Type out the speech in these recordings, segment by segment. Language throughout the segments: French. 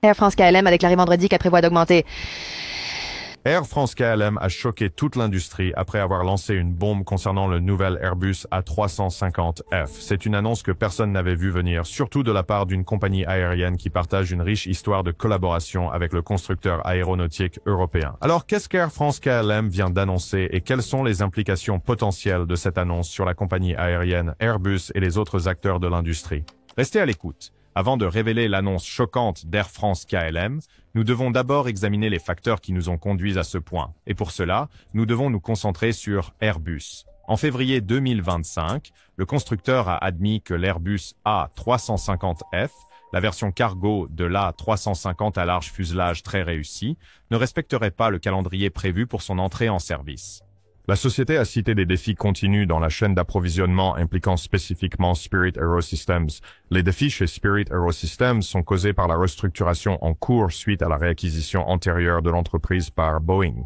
Air France-KLM a déclaré vendredi qu'elle prévoit d'augmenter. Air France-KLM a choqué toute l'industrie après avoir lancé une bombe concernant le nouvel Airbus A350F. C'est une annonce que personne n'avait vu venir, surtout de la part d'une compagnie aérienne qui partage une riche histoire de collaboration avec le constructeur aéronautique européen. Alors, qu'est-ce qu'Air France-KLM vient d'annoncer et quelles sont les implications potentielles de cette annonce sur la compagnie aérienne Airbus et les autres acteurs de l'industrie? Restez à l'écoute. Avant de révéler l'annonce choquante d'Air France-KLM, nous devons d'abord examiner les facteurs qui nous ont conduits à ce point. Et pour cela, nous devons nous concentrer sur Airbus. En février 2025, le constructeur a admis que l'Airbus A350F, la version cargo de l'A350 à large fuselage très réussi, ne respecterait pas le calendrier prévu pour son entrée en service. La société a cité des défis continus dans la chaîne d'approvisionnement impliquant spécifiquement Spirit AeroSystems. Les défis chez Spirit AeroSystems sont causés par la restructuration en cours suite à la réacquisition antérieure de l'entreprise par Boeing.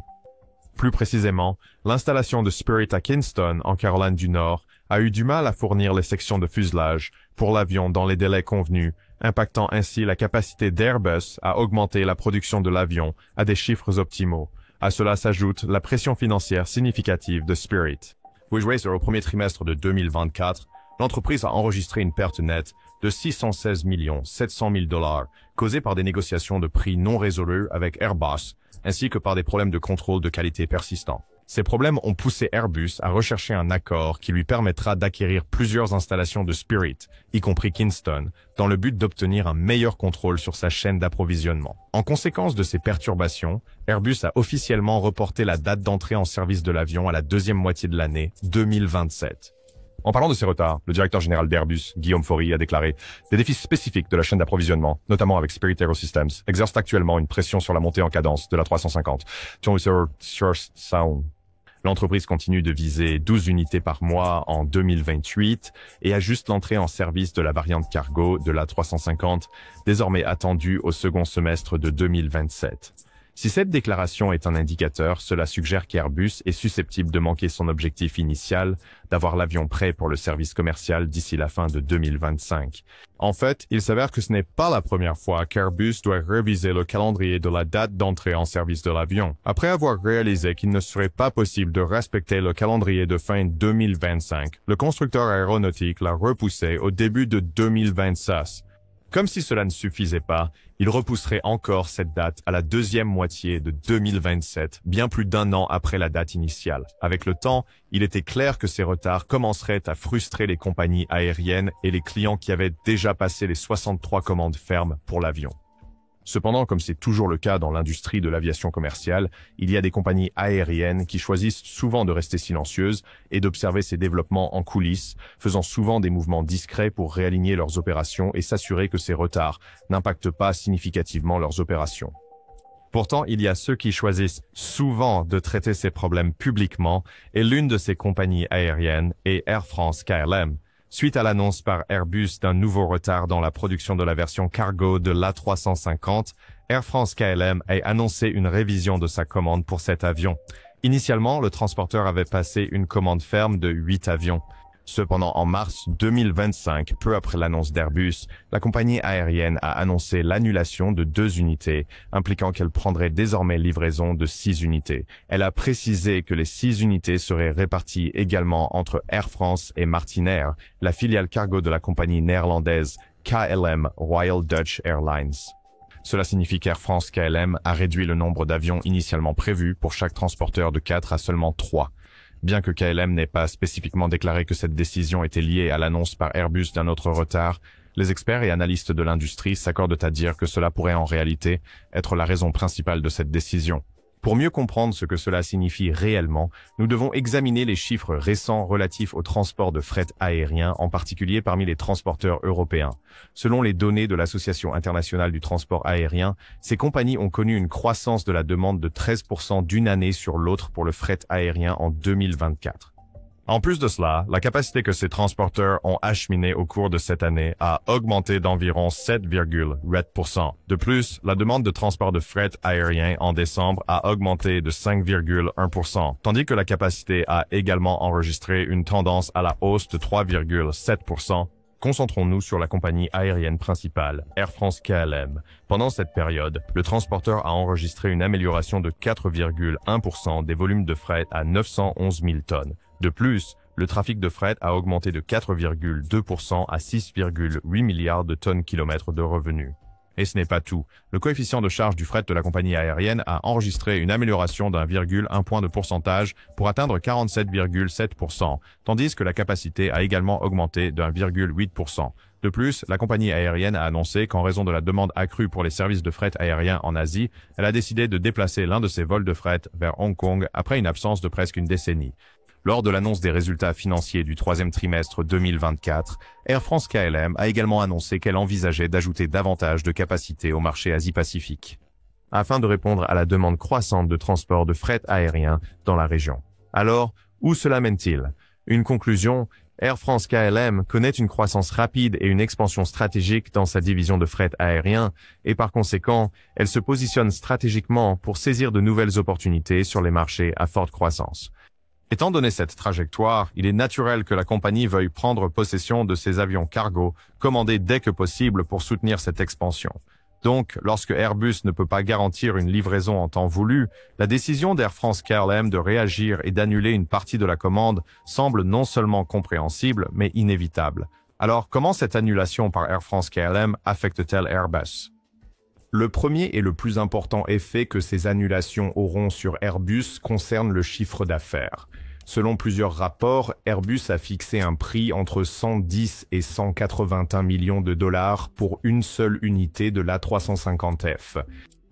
Plus précisément, l'installation de Spirit à Kinston, en Caroline du Nord, a eu du mal à fournir les sections de fuselage pour l'avion dans les délais convenus, impactant ainsi la capacité d'Airbus à augmenter la production de l'avion à des chiffres optimaux. À cela s'ajoute la pression financière significative de Spirit. Vous jouez sur le premier trimestre de 2024, l'entreprise a enregistré une perte nette de 616 700 000 $, causée par des négociations de prix non résolus avec Airbus, ainsi que par des problèmes de contrôle de qualité persistants. Ces problèmes ont poussé Airbus à rechercher un accord qui lui permettra d'acquérir plusieurs installations de Spirit, y compris Kinston, dans le but d'obtenir un meilleur contrôle sur sa chaîne d'approvisionnement. En conséquence de ces perturbations, Airbus a officiellement reporté la date d'entrée en service de l'avion à la deuxième moitié de l'année 2027. En parlant de ces retards, le directeur général d'Airbus, Guillaume Faury, a déclaré « Des défis spécifiques de la chaîne d'approvisionnement, notamment avec Spirit AeroSystems, exercent actuellement une pression sur la montée en cadence de la 350. L'entreprise continue de viser 12 unités par mois en 2028 et ajuste l'entrée en service de la variante cargo de la 350, désormais attendue au second semestre de 2027. Si cette déclaration est un indicateur, cela suggère qu'Airbus est susceptible de manquer son objectif initial d'avoir l'avion prêt pour le service commercial d'ici la fin de 2025. En fait, il s'avère que ce n'est pas la première fois qu'Airbus doit réviser le calendrier de la date d'entrée en service de l'avion. Après avoir réalisé qu'il ne serait pas possible de respecter le calendrier de fin 2025, le constructeur aéronautique l'a repoussé au début de 2026. Comme si cela ne suffisait pas, il repousserait encore cette date à la deuxième moitié de 2027, bien plus d'un an après la date initiale. Avec le temps, il était clair que ces retards commenceraient à frustrer les compagnies aériennes et les clients qui avaient déjà passé les 63 commandes fermes pour l'avion. Cependant, comme c'est toujours le cas dans l'industrie de l'aviation commerciale, il y a des compagnies aériennes qui choisissent souvent de rester silencieuses et d'observer ces développements en coulisses, faisant souvent des mouvements discrets pour réaligner leurs opérations et s'assurer que ces retards n'impactent pas significativement leurs opérations. Pourtant, il y a ceux qui choisissent souvent de traiter ces problèmes publiquement et l'une de ces compagnies aériennes est Air France-KLM. Suite à l'annonce par Airbus d'un nouveau retard dans la production de la version cargo de l'A350, Air France-KLM a annoncé une révision de sa commande pour cet avion. Initialement, le transporteur avait passé une commande ferme de 8 avions. Cependant, en mars 2025, peu après l'annonce d'Airbus, la compagnie aérienne a annoncé l'annulation de 2 unités, impliquant qu'elle prendrait désormais livraison de 6 unités. Elle a précisé que les 6 unités seraient réparties également entre Air France et Martinair, la filiale cargo de la compagnie néerlandaise KLM Royal Dutch Airlines. Cela signifie qu'Air France-KLM a réduit le nombre d'avions initialement prévus pour chaque transporteur de 4 à seulement 3. Bien que KLM n'ait pas spécifiquement déclaré que cette décision était liée à l'annonce par Airbus d'un autre retard, les experts et analystes de l'industrie s'accordent à dire que cela pourrait en réalité être la raison principale de cette décision. Pour mieux comprendre ce que cela signifie réellement, nous devons examiner les chiffres récents relatifs au transport de fret aérien, en particulier parmi les transporteurs européens. Selon les données de l'Association internationale du transport aérien, ces compagnies ont connu une croissance de la demande de 13% d'une année sur l'autre pour le fret aérien en 2024. En plus de cela, la capacité que ces transporteurs ont acheminée au cours de cette année a augmenté d'environ 7,8%. De plus, la demande de transport de fret aérien en décembre a augmenté de 5,1%, tandis que la capacité a également enregistré une tendance à la hausse de 3,7%. Concentrons-nous sur la compagnie aérienne principale, Air France-KLM. Pendant cette période, le transporteur a enregistré une amélioration de 4,1% des volumes de fret à 911 000 tonnes. De plus, le trafic de fret a augmenté de 4,2% à 6,8 milliards de tonnes-kilomètres de revenus. Et ce n'est pas tout. Le coefficient de charge du fret de la compagnie aérienne a enregistré une amélioration d'1,1 point de pourcentage pour atteindre 47,7%, tandis que la capacité a également augmenté d'1,8%. De plus, la compagnie aérienne a annoncé qu'en raison de la demande accrue pour les services de fret aérien en Asie, elle a décidé de déplacer l'un de ses vols de fret vers Hong Kong après une absence de presque une décennie. Lors de l'annonce des résultats financiers du troisième trimestre 2024, Air France-KLM a également annoncé qu'elle envisageait d'ajouter davantage de capacités au marché Asie-Pacifique, afin de répondre à la demande croissante de transport de fret aérien dans la région. Alors, où cela mène-t-il? Une conclusion, Air France-KLM connaît une croissance rapide et une expansion stratégique dans sa division de fret aérien, et par conséquent, elle se positionne stratégiquement pour saisir de nouvelles opportunités sur les marchés à forte croissance. Étant donné cette trajectoire, il est naturel que la compagnie veuille prendre possession de ses avions cargo, commandés dès que possible pour soutenir cette expansion. Donc, lorsque Airbus ne peut pas garantir une livraison en temps voulu, la décision d'Air France-KLM de réagir et d'annuler une partie de la commande semble non seulement compréhensible, mais inévitable. Alors, comment cette annulation par Air France-KLM affecte-t-elle Airbus? Le premier et le plus important effet que ces annulations auront sur Airbus concerne le chiffre d'affaires. Selon plusieurs rapports, Airbus a fixé un prix entre 110 et 181 millions de dollars pour une seule unité de l'A350F.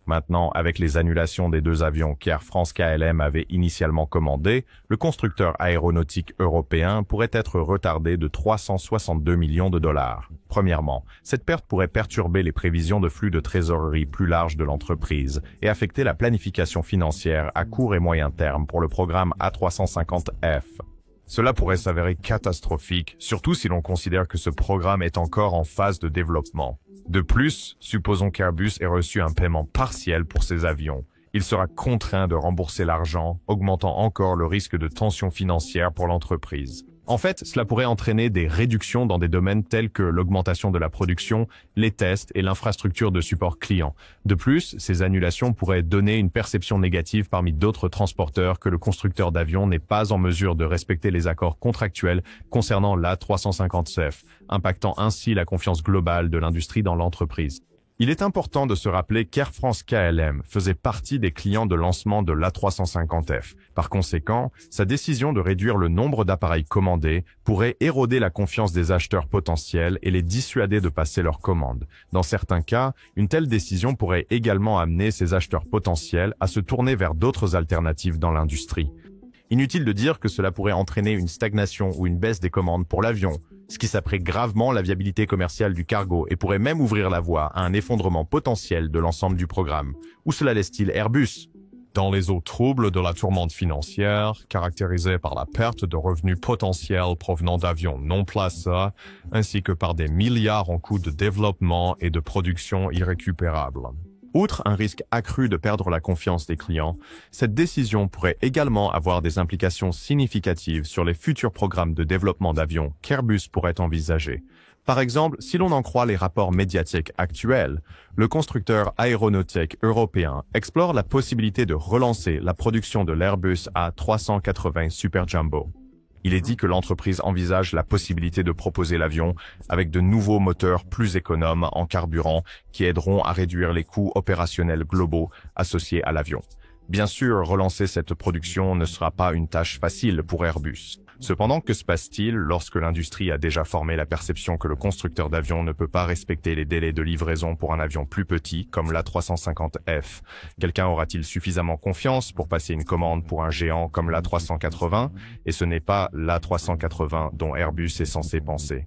Maintenant, avec les annulations des deux avions qu'Air France-KLM avait initialement commandés, le constructeur aéronautique européen pourrait être retardé de 362 millions de dollars. Premièrement, cette perte pourrait perturber les prévisions de flux de trésorerie plus larges de l'entreprise et affecter la planification financière à court et moyen terme pour le programme A350F. Cela pourrait s'avérer catastrophique, surtout si l'on considère que ce programme est encore en phase de développement. De plus, supposons qu'Airbus ait reçu un paiement partiel pour ses avions. Il sera contraint de rembourser l'argent, augmentant encore le risque de tension financière pour l'entreprise. En fait, cela pourrait entraîner des réductions dans des domaines tels que l'augmentation de la production, les tests et l'infrastructure de support client. De plus, ces annulations pourraient donner une perception négative parmi d'autres transporteurs que le constructeur d'avions n'est pas en mesure de respecter les accords contractuels concernant l'A350F, impactant ainsi la confiance globale de l'industrie dans l'entreprise. Il est important de se rappeler qu'Air France-KLM faisait partie des clients de lancement de l'A350F. Par conséquent, sa décision de réduire le nombre d'appareils commandés pourrait éroder la confiance des acheteurs potentiels et les dissuader de passer leurs commandes. Dans certains cas, une telle décision pourrait également amener ces acheteurs potentiels à se tourner vers d'autres alternatives dans l'industrie. Inutile de dire que cela pourrait entraîner une stagnation ou une baisse des commandes pour l'avion, ce qui saperait gravement la viabilité commerciale du cargo et pourrait même ouvrir la voie à un effondrement potentiel de l'ensemble du programme. Où cela laisse-t-il Airbus? Dans les eaux troubles de la tourmente financière, caractérisée par la perte de revenus potentiels provenant d'avions non placés, ainsi que par des milliards en coûts de développement et de production irrécupérables. Outre un risque accru de perdre la confiance des clients, cette décision pourrait également avoir des implications significatives sur les futurs programmes de développement d'avions qu'Airbus pourrait envisager. Par exemple, si l'on en croit les rapports médiatiques actuels, le constructeur aéronautique européen explore la possibilité de relancer la production de l'Airbus A380 Super Jumbo. Il est dit que l'entreprise envisage la possibilité de proposer l'avion avec de nouveaux moteurs plus économes en carburant qui aideront à réduire les coûts opérationnels globaux associés à l'avion. Bien sûr, relancer cette production ne sera pas une tâche facile pour Airbus. Cependant, que se passe-t-il lorsque l'industrie a déjà formé la perception que le constructeur d'avion ne peut pas respecter les délais de livraison pour un avion plus petit comme l'A350F? Quelqu'un aura-t-il suffisamment confiance pour passer une commande pour un géant comme l'A380? Et ce n'est pas l'A380 dont Airbus est censé penser.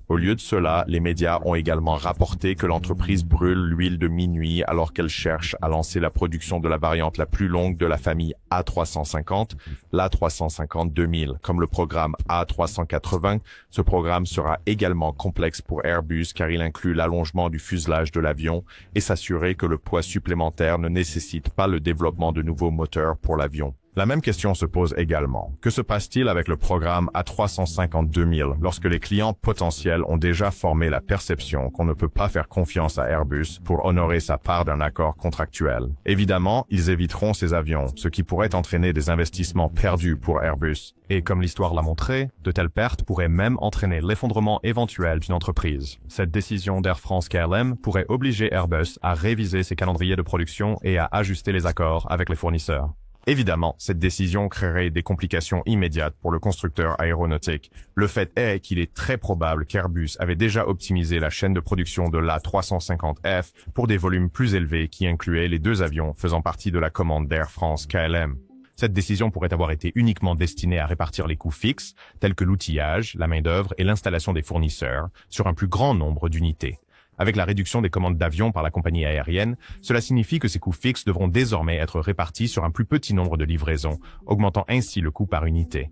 Au lieu de cela, les médias ont également rapporté que l'entreprise brûle l'huile de minuit alors qu'elle cherche à lancer la production de la variante la plus longue de la famille A350, l'A350-2000. Comme le programme A380, ce programme sera également complexe pour Airbus car il inclut l'allongement du fuselage de l'avion et s'assurer que le poids supplémentaire ne nécessite pas le développement de nouveaux moteurs pour l'avion. La même question se pose également. Que se passe-t-il avec le programme A350-2000 lorsque les clients potentiels ont déjà formé la perception qu'on ne peut pas faire confiance à Airbus pour honorer sa part d'un accord contractuel? Évidemment, ils éviteront ces avions, ce qui pourrait entraîner des investissements perdus pour Airbus. Et comme l'histoire l'a montré, de telles pertes pourraient même entraîner l'effondrement éventuel d'une entreprise. Cette décision d'Air France-KLM pourrait obliger Airbus à réviser ses calendriers de production et à ajuster les accords avec les fournisseurs. Évidemment, cette décision créerait des complications immédiates pour le constructeur aéronautique. Le fait est qu'il est très probable qu'Airbus avait déjà optimisé la chaîne de production de l'A350F pour des volumes plus élevés qui incluaient les deux avions faisant partie de la commande d'Air France-KLM. Cette décision pourrait avoir été uniquement destinée à répartir les coûts fixes, tels que l'outillage, la main-d'œuvre et l'installation des fournisseurs, sur un plus grand nombre d'unités. Avec la réduction des commandes d'avions par la compagnie aérienne, cela signifie que ces coûts fixes devront désormais être répartis sur un plus petit nombre de livraisons, augmentant ainsi le coût par unité.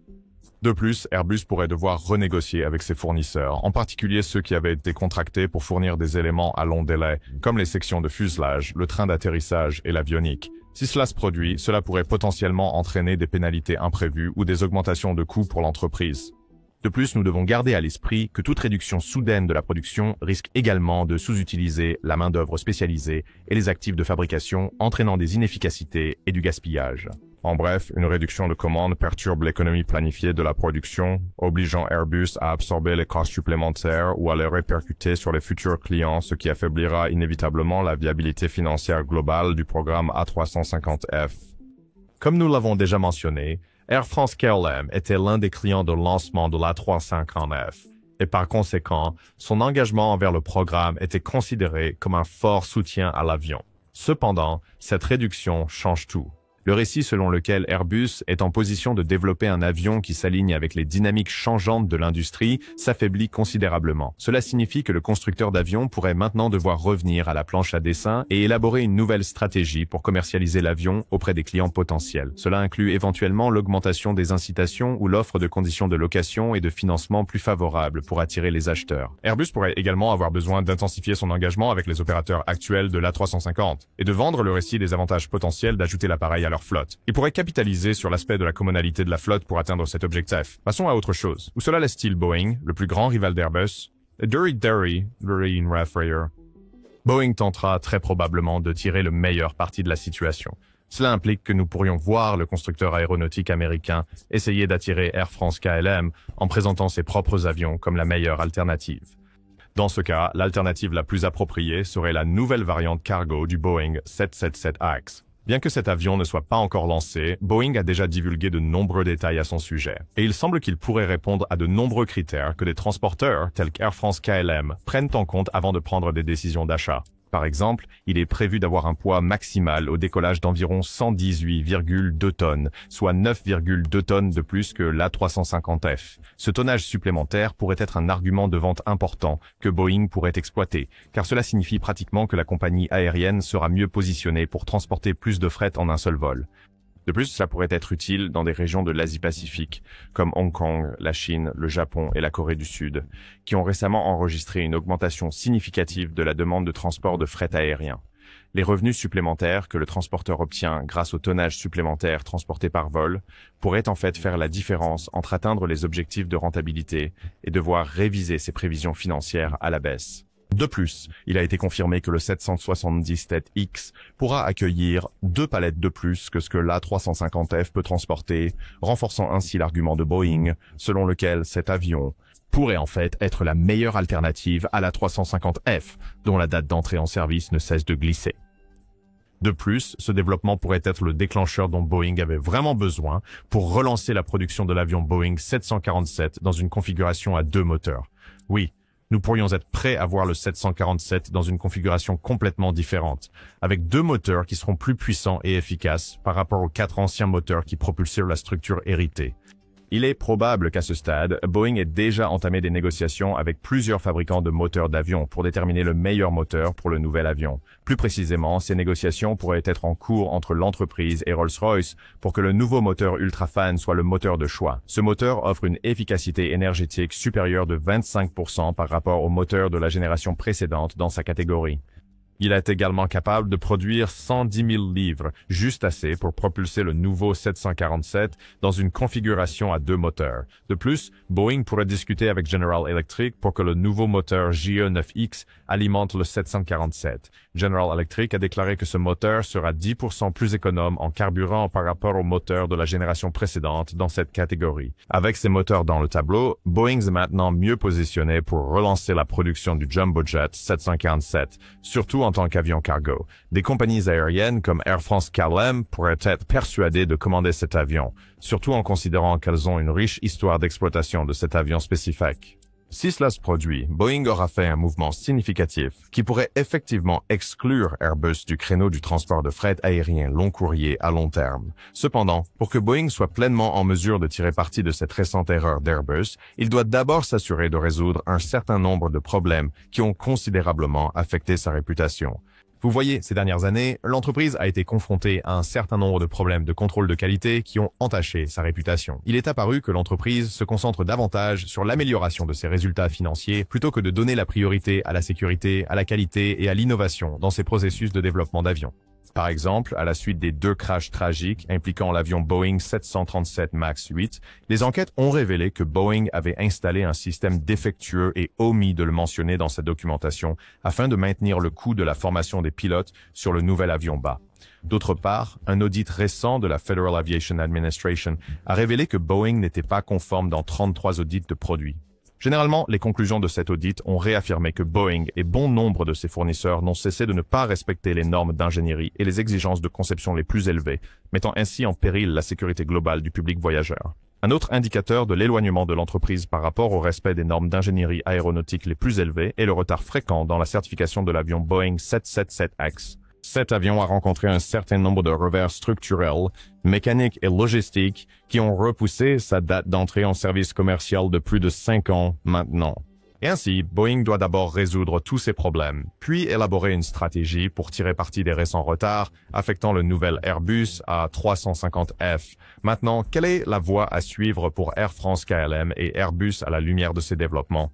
De plus, Airbus pourrait devoir renégocier avec ses fournisseurs, en particulier ceux qui avaient été contractés pour fournir des éléments à long délai, comme les sections de fuselage, le train d'atterrissage et l'avionique. Si cela se produit, cela pourrait potentiellement entraîner des pénalités imprévues ou des augmentations de coûts pour l'entreprise. De plus, nous devons garder à l'esprit que toute réduction soudaine de la production risque également de sous-utiliser la main-d'œuvre spécialisée et les actifs de fabrication, entraînant des inefficacités et du gaspillage. En bref, une réduction de commandes perturbe l'économie planifiée de la production, obligeant Airbus à absorber les costs supplémentaires ou à les répercuter sur les futurs clients, ce qui affaiblira inévitablement la viabilité financière globale du programme A350F. Comme nous l'avons déjà mentionné, Air France-KLM était l'un des clients de lancement de l'A350F, et par conséquent, son engagement envers le programme était considéré comme un fort soutien à l'avion. Cependant, cette réduction change tout. Le récit selon lequel Airbus est en position de développer un avion qui s'aligne avec les dynamiques changeantes de l'industrie s'affaiblit considérablement. Cela signifie que le constructeur d'avions pourrait maintenant devoir revenir à la planche à dessin et élaborer une nouvelle stratégie pour commercialiser l'avion auprès des clients potentiels. Cela inclut éventuellement l'augmentation des incitations ou l'offre de conditions de location et de financement plus favorables pour attirer les acheteurs. Airbus pourrait également avoir besoin d'intensifier son engagement avec les opérateurs actuels de l'A350 et de vendre le récit des avantages potentiels d'ajouter l'appareil à leur flotte. Ils pourraient capitaliser sur l'aspect de la commonalité de la flotte pour atteindre cet objectif. Passons à autre chose. Où cela laisse-t-il Boeing, le plus grand rival d'Airbus? Boeing tentera très probablement de tirer le meilleur parti de la situation. Cela implique que nous pourrions voir le constructeur aéronautique américain essayer d'attirer Air France-KLM en présentant ses propres avions comme la meilleure alternative. Dans ce cas, l'alternative la plus appropriée serait la nouvelle variante cargo du Boeing 777X. Bien que cet avion ne soit pas encore lancé, Boeing a déjà divulgué de nombreux détails à son sujet. Et il semble qu'il pourrait répondre à de nombreux critères que des transporteurs, tels qu'Air France-KLM, prennent en compte avant de prendre des décisions d'achat. Par exemple, il est prévu d'avoir un poids maximal au décollage d'environ 118,2 tonnes, soit 9,2 tonnes de plus que l'A350F. Ce tonnage supplémentaire pourrait être un argument de vente important que Boeing pourrait exploiter, car cela signifie pratiquement que la compagnie aérienne sera mieux positionnée pour transporter plus de fret en un seul vol. De plus, cela pourrait être utile dans des régions de l'Asie-Pacifique, comme Hong Kong, la Chine, le Japon et la Corée du Sud, qui ont récemment enregistré une augmentation significative de la demande de transport de fret aérien. Les revenus supplémentaires que le transporteur obtient grâce au tonnage supplémentaire transporté par vol pourraient en fait faire la différence entre atteindre les objectifs de rentabilité et devoir réviser ses prévisions financières à la baisse. De plus, il a été confirmé que le 777X pourra accueillir 2 palettes de plus que ce que l'A350F peut transporter, renforçant ainsi l'argument de Boeing, selon lequel cet avion pourrait en fait être la meilleure alternative à l'A350F, dont la date d'entrée en service ne cesse de glisser. De plus, ce développement pourrait être le déclencheur dont Boeing avait vraiment besoin pour relancer la production de l'avion Boeing 747 dans une configuration à 2 moteurs. Oui, nous pourrions être prêts à voir le 747 dans une configuration complètement différente, avec 2 moteurs qui seront plus puissants et efficaces par rapport aux 4 anciens moteurs qui propulsèrent la structure héritée. Il est probable qu'à ce stade, Boeing ait déjà entamé des négociations avec plusieurs fabricants de moteurs d'avion pour déterminer le meilleur moteur pour le nouvel avion. Plus précisément, ces négociations pourraient être en cours entre l'entreprise et Rolls-Royce pour que le nouveau moteur UltraFan soit le moteur de choix. Ce moteur offre une efficacité énergétique supérieure de 25% par rapport au moteur de la génération précédente dans sa catégorie. Il est également capable de produire 110 000 livres, juste assez pour propulser le nouveau 747 dans une configuration à 2 moteurs. De plus, Boeing pourrait discuter avec General Electric pour que le nouveau moteur JE9X alimente le 747. General Electric a déclaré que ce moteur sera 10% plus économe en carburant par rapport au moteur de la génération précédente dans cette catégorie. Avec ces moteurs dans le tableau, Boeing est maintenant mieux positionné pour relancer la production du Jumbo Jet 747, surtout en tant qu'avion cargo. Des compagnies aériennes comme Air France-KLM pourraient être persuadées de commander cet avion, surtout en considérant qu'elles ont une riche histoire d'exploitation de cet avion spécifique. Si cela se produit, Boeing aura fait un mouvement significatif qui pourrait effectivement exclure Airbus du créneau du transport de fret aérien long courrier à long terme. Cependant, pour que Boeing soit pleinement en mesure de tirer parti de cette récente erreur d'Airbus, il doit d'abord s'assurer de résoudre un certain nombre de problèmes qui ont considérablement affecté sa réputation. Vous voyez, ces dernières années, l'entreprise a été confrontée à un certain nombre de problèmes de contrôle de qualité qui ont entaché sa réputation. Il est apparu que l'entreprise se concentre davantage sur l'amélioration de ses résultats financiers plutôt que de donner la priorité à la sécurité, à la qualité et à l'innovation dans ses processus de développement d'avions. Par exemple, à la suite des 2 crashs tragiques impliquant l'avion Boeing 737 MAX 8, les enquêtes ont révélé que Boeing avait installé un système défectueux et omis de le mentionner dans sa documentation afin de maintenir le coût de la formation des pilotes sur le nouvel avion bas. D'autre part, un audit récent de la Federal Aviation Administration a révélé que Boeing n'était pas conforme dans 33 audits de produits. Généralement, les conclusions de cet audit ont réaffirmé que Boeing et bon nombre de ses fournisseurs n'ont cessé de ne pas respecter les normes d'ingénierie et les exigences de conception les plus élevées, mettant ainsi en péril la sécurité globale du public voyageur. Un autre indicateur de l'éloignement de l'entreprise par rapport au respect des normes d'ingénierie aéronautique les plus élevées est le retard fréquent dans la certification de l'avion Boeing 777X. Cet avion a rencontré un certain nombre de revers structurels, mécaniques et logistiques qui ont repoussé sa date d'entrée en service commercial de plus de 5 ans maintenant. Et ainsi, Boeing doit d'abord résoudre tous ces problèmes, puis élaborer une stratégie pour tirer parti des récents retards affectant le nouvel Airbus A350F. Maintenant, quelle est la voie à suivre pour Air France-KLM et Airbus à la lumière de ces développements?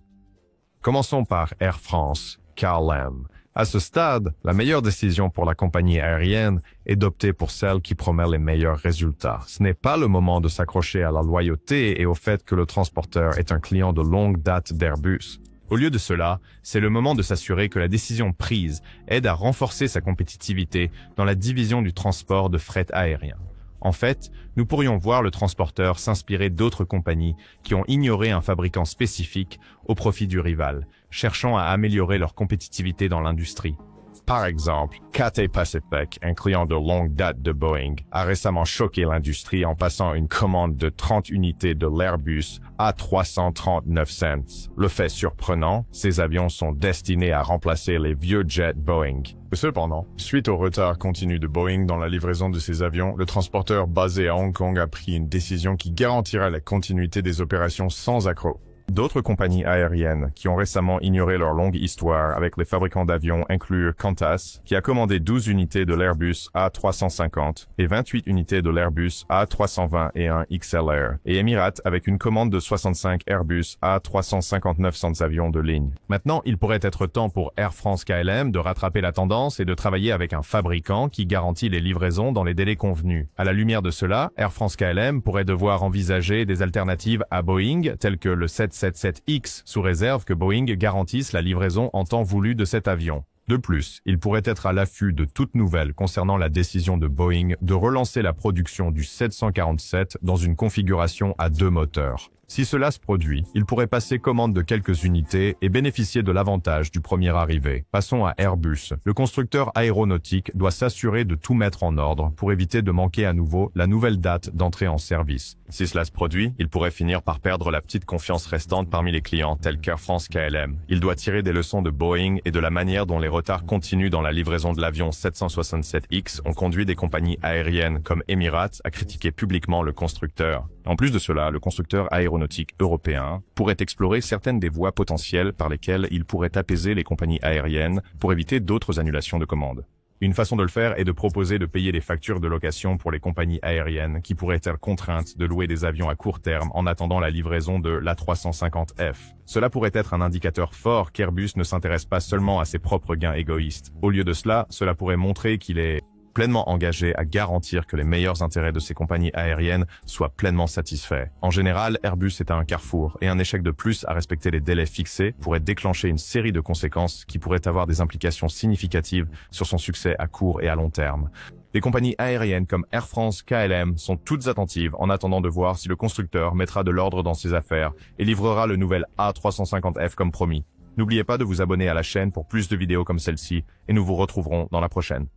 Commençons par Air France-KLM. À ce stade, la meilleure décision pour la compagnie aérienne est d'opter pour celle qui promet les meilleurs résultats. Ce n'est pas le moment de s'accrocher à la loyauté et au fait que le transporteur est un client de longue date d'Airbus. Au lieu de cela, c'est le moment de s'assurer que la décision prise aide à renforcer sa compétitivité dans la division du transport de fret aérien. En fait, nous pourrions voir le transporteur s'inspirer d'autres compagnies qui ont ignoré un fabricant spécifique au profit du rival, cherchant à améliorer leur compétitivité dans l'industrie. Par exemple, Cathay Pacific, un client de longue date de Boeing, a récemment choqué l'industrie en passant une commande de 30 unités de l'Airbus A339. Le fait surprenant, ces avions sont destinés à remplacer les vieux jets Boeing. Cependant, suite au retard continu de Boeing dans la livraison de ces avions, le transporteur basé à Hong Kong a pris une décision qui garantira la continuité des opérations sans accroc. D'autres compagnies aériennes qui ont récemment ignoré leur longue histoire avec les fabricants d'avions incluent Qantas, qui a commandé 12 unités de l'Airbus A350 et 28 unités de l'Airbus A321 XLR, et Emirates avec une commande de 65 Airbus A350-900 avions de ligne. Maintenant, il pourrait être temps pour Air France-KLM de rattraper la tendance et de travailler avec un fabricant qui garantit les livraisons dans les délais convenus. À la lumière de cela, Air France-KLM pourrait devoir envisager des alternatives à Boeing, telles que le 777X, sous réserve que Boeing garantisse la livraison en temps voulu de cet avion. De plus, il pourrait être à l'affût de toute nouvelle concernant la décision de Boeing de relancer la production du 747 dans une configuration à 2 moteurs. Si cela se produit, il pourrait passer commande de quelques unités et bénéficier de l'avantage du premier arrivé. Passons à Airbus. Le constructeur aéronautique doit s'assurer de tout mettre en ordre pour éviter de manquer à nouveau la nouvelle date d'entrée en service. Si cela se produit, il pourrait finir par perdre la petite confiance restante parmi les clients tels qu'Air France-KLM. Il doit tirer des leçons de Boeing et de la manière dont les retards continus dans la livraison de l'avion 767X ont conduit des compagnies aériennes comme Emirates à critiquer publiquement le constructeur. En plus de cela, le constructeur aéronautique européen pourrait explorer certaines des voies potentielles par lesquelles il pourrait apaiser les compagnies aériennes pour éviter d'autres annulations de commandes. Une façon de le faire est de proposer de payer les factures de location pour les compagnies aériennes qui pourraient être contraintes de louer des avions à court terme en attendant la livraison de l'A350F. Cela pourrait être un indicateur fort qu'Airbus ne s'intéresse pas seulement à ses propres gains égoïstes. Au lieu de cela, cela pourrait montrer qu'il est pleinement engagé à garantir que les meilleurs intérêts de ces compagnies aériennes soient pleinement satisfaits. En général, Airbus est à un carrefour et un échec de plus à respecter les délais fixés pourrait déclencher une série de conséquences qui pourraient avoir des implications significatives sur son succès à court et à long terme. Les compagnies aériennes comme Air France, KLM sont toutes attentives en attendant de voir si le constructeur mettra de l'ordre dans ses affaires et livrera le nouvel A350F comme promis. N'oubliez pas de vous abonner à la chaîne pour plus de vidéos comme celle-ci et nous vous retrouverons dans la prochaine.